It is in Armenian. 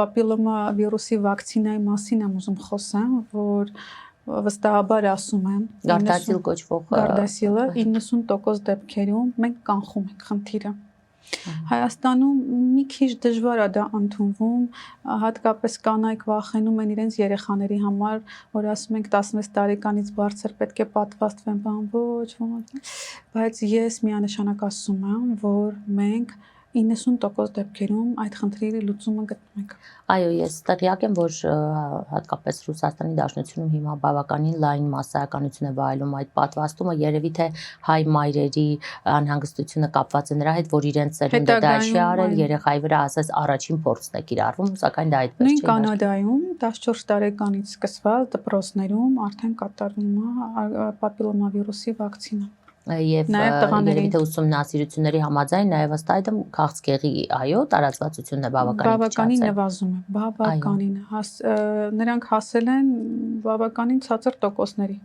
պապիլոմավիրուսի վակցինայի մասին եմ ուզում խոսեմ, որ վստահաբար ասում եմ, Gardasil-ը 90% դեպքերում մենք կանխում ենք խնդիրը։ Հայաստանում մի քիչ դժվար է դա ընդունվում, հատկապես կանայք վախենում են իրենց երեխաների համար, որ ասում ենք 16 տարեկանից բարձր պետք է պատվաստվեն, ոչ, բայց ես միանշանակ ասում եմ, որ մենք 90% դեպքերում այդ խնդրի լուծումը գտնում ենք։ Այո, ես տեղյակ եմ, որ հատկապես Ռուսաստանի Դաշնությունում հիմա բավականին լայն մասսայականություն է վայելում այդ պատվաստումը, երևի թե հայ մայրերի անհանգստությունը կապված է նրա հետ, որ իրենց ծերունդը դա չի արել, երեխայի վրա ասես առաջին փորձն է կիրառվում, սակայն դա այդպես չէ։ Նույն Կանադայում 14 տարեկանից սկսված դպրոցներում արդեն կատարվում է պապիլոմավիրուսի վակցինա։ Եվ երևի թե ուսումնասիրությունների համաձայն նաև ըստ այդմ քաղցկեղի տարածվածությունն է բավականին նվազում է, բավականին նրանք հասել են բավականին ցածր տոկոսների։